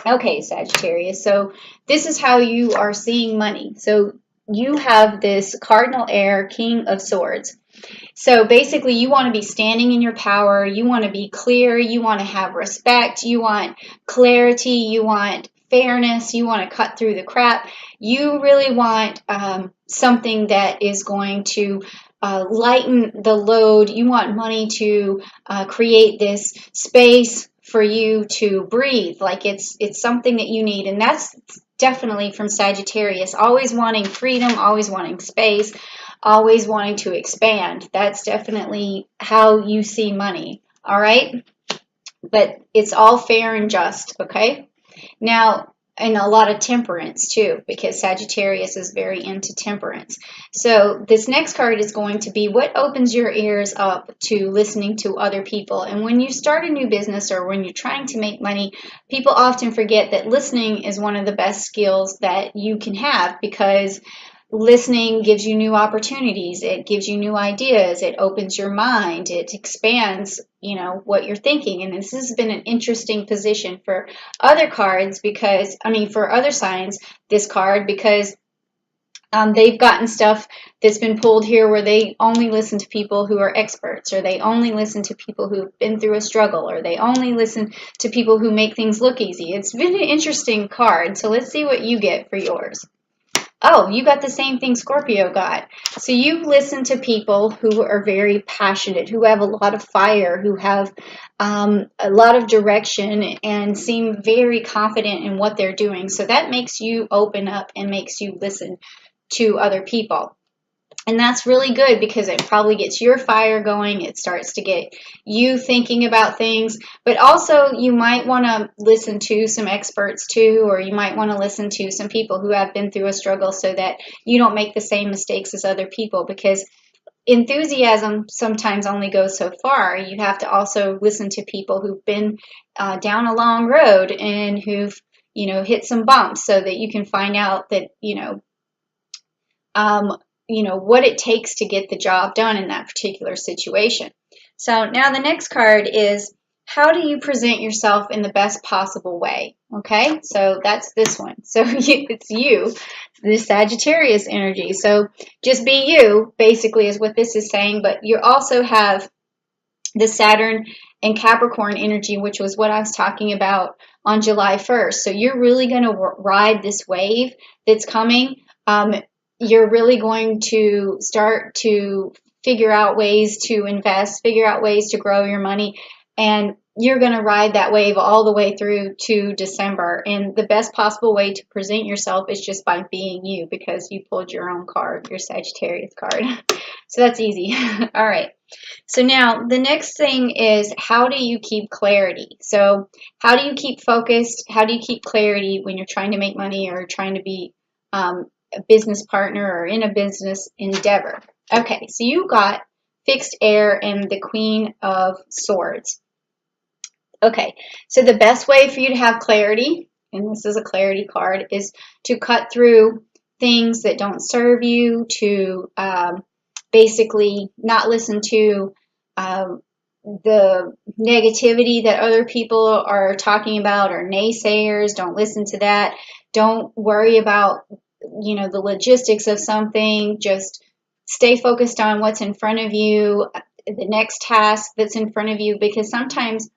Okay, Sagittarius. So this is how you are seeing money. So you have this cardinal air, King of Swords. So basically, you want to be standing in your power. You want to be clear. You want to have respect. You want clarity. You want fairness. You want to cut through the crap. You really want something that is going to lighten the load. You want money to create this space for you to breathe. Like it's something that you need, and that's definitely from Sagittarius. Always wanting freedom. Always wanting space, always wanting to expand. That's definitely how you see money. All right. But it's all fair and just. Okay. Now, and a lot of temperance too, because Sagittarius is very into temperance. So this next card is going to be what opens your ears up to listening to other people. And when you start a new business or when you're trying to make money, people often forget that listening is one of the best skills that you can have, because listening gives you new opportunities, it gives you new ideas, it opens your mind, it expands, what you're thinking. And this has been an interesting position for other cards, because for other signs, this card, because they've gotten stuff that's been pulled here where they only listen to people who are experts, or they only listen to people who've been through a struggle, or they only listen to people who make things look easy. It's been an interesting card. So let's see what you get for yours. Oh, you got the same thing Scorpio got. So you listen to people who are very passionate, who have a lot of fire, who have a lot of direction and seem very confident in what they're doing. So that makes you open up and makes you listen to other people. And that's really good, because it probably gets your fire going. It starts to get you thinking about things. But also, you might want to listen to some experts too, or you might want to listen to some people who have been through a struggle, so that you don't make the same mistakes as other people. Because enthusiasm sometimes only goes so far. You have to also listen to people who've been down a long road and who've hit some bumps, so that you can find out that what it takes to get the job done in that particular situation. So now the next card is, how do you present yourself in the best possible way? Okay, so that's this one. So it's you, the Sagittarius energy. So just be you, basically, is what this is saying. But you also have the Saturn and Capricorn energy, which was what I was talking about on July 1st. So you're really going to ride this wave that's coming. You're really going to start to figure out ways to invest, figure out ways to grow your money, and you're going to ride that wave all the way through to December. And the best possible way to present yourself is just by being you, because you pulled your own card, your Sagittarius card. So that's easy. All right. So now the next thing is, how do you keep clarity? So how do you keep focused? How do you keep clarity when you're trying to make money or trying to be a business partner or in a business endeavor? Okay, so you got fixed air and the Queen of Swords. Okay, so the best way for you to have clarity, and this is a clarity card, is to cut through things that don't serve you, to basically not listen to the negativity that other people are talking about, or naysayers. Don't listen to that. Don't worry about the logistics of something. Just stay focused on what's in front of you, the next task that's in front of you, because sometimes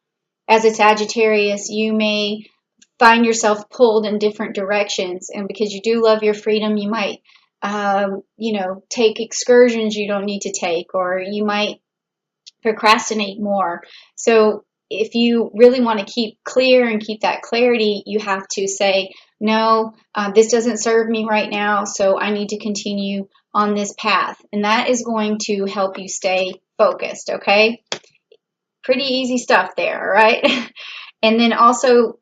as a Sagittarius, you may find yourself pulled in different directions, and because you do love your freedom, you might take excursions you don't need to take, or you might procrastinate more. So if you really want to keep clear and keep that clarity, you have to say, no, this doesn't serve me right now, so I need to continue on this path. And that is going to help you stay focused, okay? Pretty easy stuff there, all right? And then also,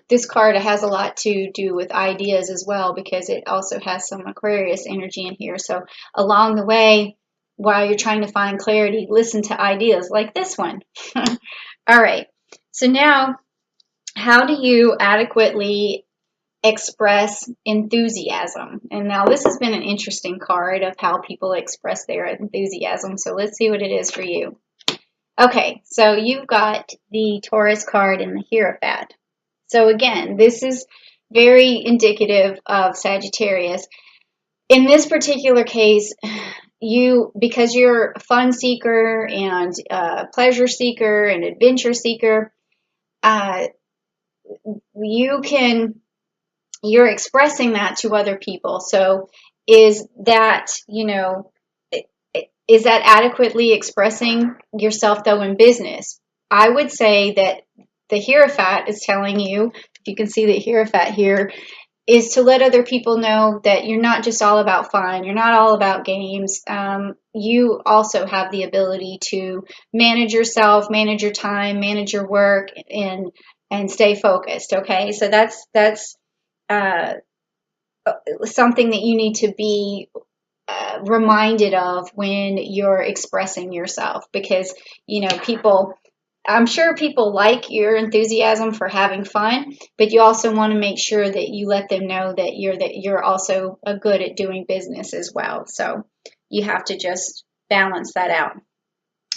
this card has a lot to do with ideas as well, because it also has some Aquarius energy in here. So along the way, while you're trying to find clarity, listen to ideas like this one. All right. So now, how do you adequately express enthusiasm? And now this has been an interesting card of how people express their enthusiasm. So let's see what it is for you. Okay, so you've got the Taurus card and the Hierophant. So again, this is very indicative of Sagittarius. In this particular case, because you're a fun seeker and pleasure seeker and adventure seeker, you're expressing that to other people. So is that, is that adequately expressing yourself though in business? I would say that the Hierophant is telling you, if you can see the Hierophant here, is to let other people know that you're not just all about fun. You're not all about games. You also have the ability to manage yourself, manage your time, manage your work, and stay focused. Okay, so that's something that you need to be reminded of when you're expressing yourself, because I'm sure people like your enthusiasm for having fun, but you also want to make sure that you let them know that you're also good at doing business as well. So you have to just balance that out.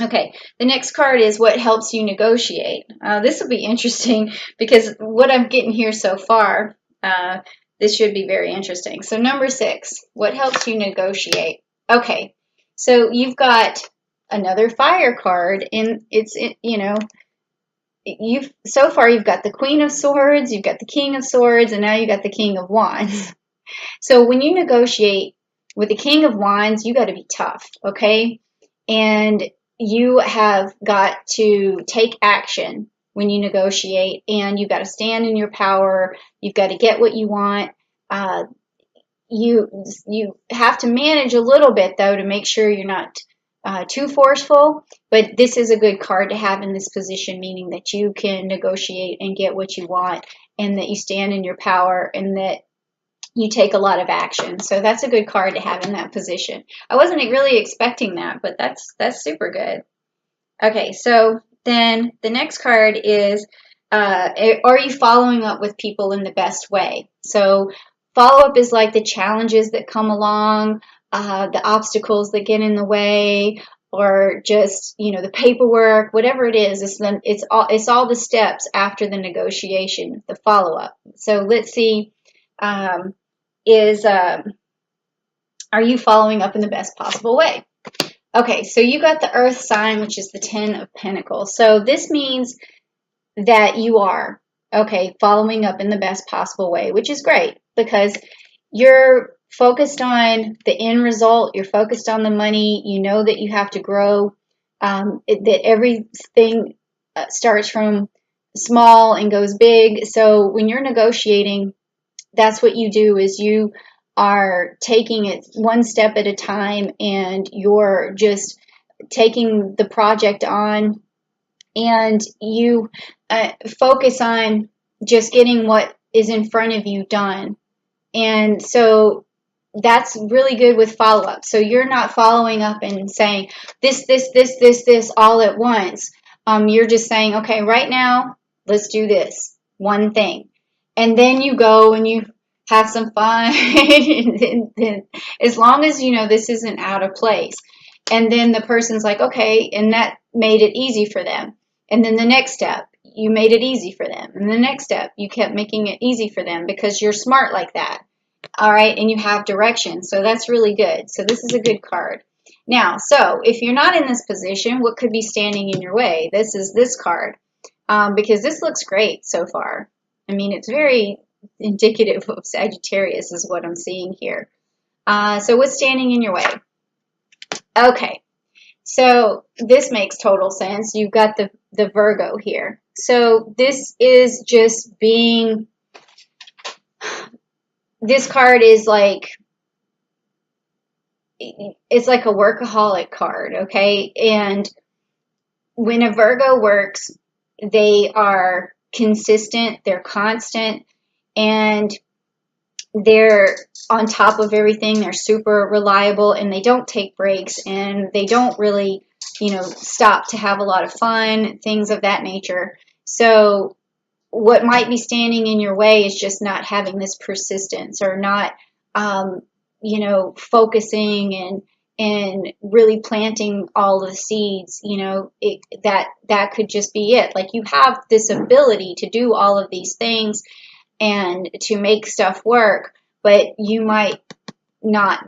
Okay, the next card is what helps you negotiate. This will be interesting because what I'm getting here so far, this should be very interesting. So number 6, what helps you negotiate? Okay, so you've got another fire card, and so far you've got the Queen of Swords, you've got the King of Swords, and now you've got the King of Wands. So when you negotiate with the King of Wands, you got to be tough, okay? And you have got to take action when you negotiate, and you've got to stand in your power. You've got to get what you want. You have to manage a little bit, though, to make sure you're not too forceful. But this is a good card to have in this position, meaning that you can negotiate and get what you want, and that you stand in your power, and that you take a lot of action. So that's a good card to have in that position. I wasn't really expecting that, but that's super good. Okay, so then the next card is, are you following up with people in the best way? So follow-up is like the challenges that come along, the obstacles that get in the way, or just, the paperwork, whatever it is, it's all the steps after the negotiation, the follow-up. So let's see, are you following up in the best possible way? Okay, so you got the Earth sign, which is the 10 of Pentacles. So this means that you are, following up in the best possible way, which is great because you're focused on the end result. You're focused on the money. You know that you have to grow, that everything starts from small and goes big. So when you're negotiating, that's what you do, is you are taking it one step at a time, and you're just taking the project on, and you focus on just getting what is in front of you done. And so that's really good with follow-up. So you're not following up and saying this all at once. You're just saying, okay, right now, let's do this one thing. And then you go and you have some fun, as long as you know this isn't out of place. And then the person's like, okay, and that made it easy for them. And then the next step, you made it easy for them. And the next step, you kept making it easy for them because you're smart like that. All right, and you have direction. So that's really good. So this is a good card. Now, so if you're not in this position, what could be standing in your way? This is this card, because this looks great so far. I mean, it's very indicative of Sagittarius is what I'm seeing here. So what's standing in your way? Okay, so this makes total sense. You've got the Virgo here. So this is just being, this card is like, it's like a workaholic card, okay? And when a Virgo works, they are consistent, they're constant, and they're on top of everything. They're super reliable, and they don't take breaks, and they don't really, stop to have a lot of fun, things of that nature. So what might be standing in your way is just not having this persistence, or not, focusing and really planting all the seeds, you know, that could just be it. Like, you have this ability to do all of these things and to make stuff work, but you might not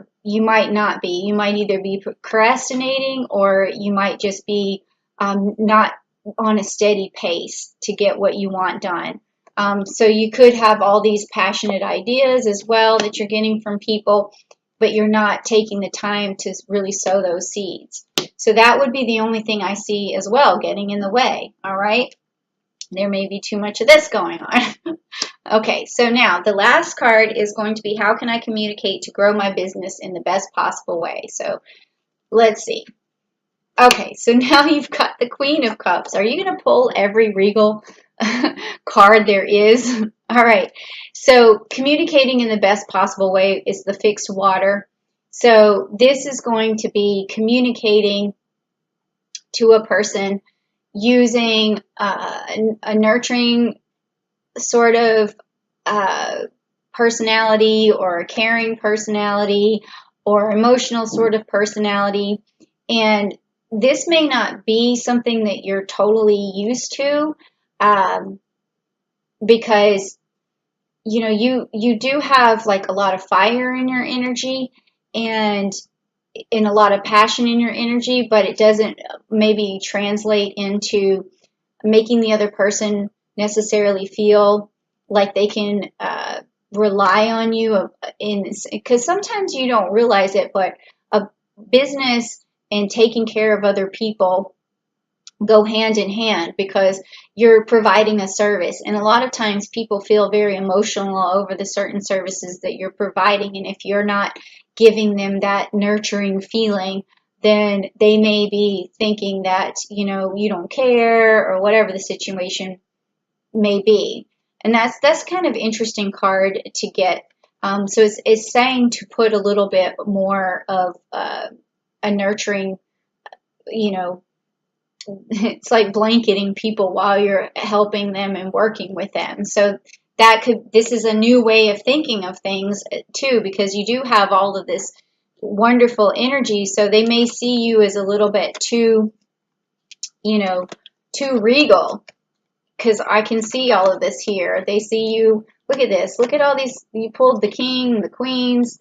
be. You might either be procrastinating, or you might just be not on a steady pace to get what you want done. So you could have all these passionate ideas as well that you're getting from people, but you're not taking the time to really sow those seeds. So that would be the only thing I see as well getting in the way. All right. There may be too much of this going on. Okay, so now the last card is going to be, how can I communicate to grow my business in the best possible way? So let's see. Okay, so now you've got the Queen of Cups. Are you going to pull every regal card there is? All right, so communicating in the best possible way is the fixed water. So this is going to be communicating to a person using a nurturing sort of personality, or a caring personality, or emotional sort of personality. And this may not be something that you're totally used to, because you know, you do have like a lot of fire in your energy, and a lot of passion in your energy, but it doesn't maybe translate into making the other person necessarily feel like they can rely on you, because sometimes you don't realize it, but a business and taking care of other people go hand in hand, because you're providing a service, and a lot of times people feel very emotional over the certain services that you're providing, and if you're not giving them that nurturing feeling, then they may be thinking that, you know, you don't care, or whatever the situation may be. And that's kind of interesting card to get. So it's saying to put a little bit more of a nurturing, you know, it's like blanketing people while you're helping them and working with them. So this is a new way of thinking of things too, because you do have all of this wonderful energy. So they may see you as a little bit too, you know, too regal, because I can see all of this here. They see you, look at this, look at all these, you pulled the king, the queens,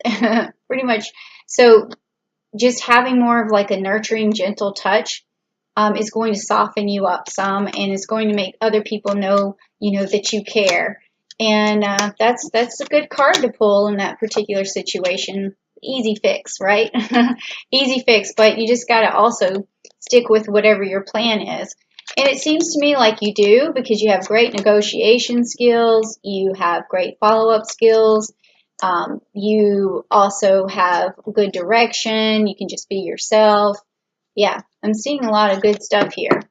pretty much. So just having more of like a nurturing, gentle touch is going to soften you up some, and is going to make other people know, you know, that you care. And that's a good card to pull in that particular situation. Easy fix, right? Easy fix, but you just got to also stick with whatever your plan is. And it seems to me like you do, because you have great negotiation skills, you have great follow-up skills, you also have good direction, you can just be yourself. Yeah, I'm seeing a lot of good stuff here.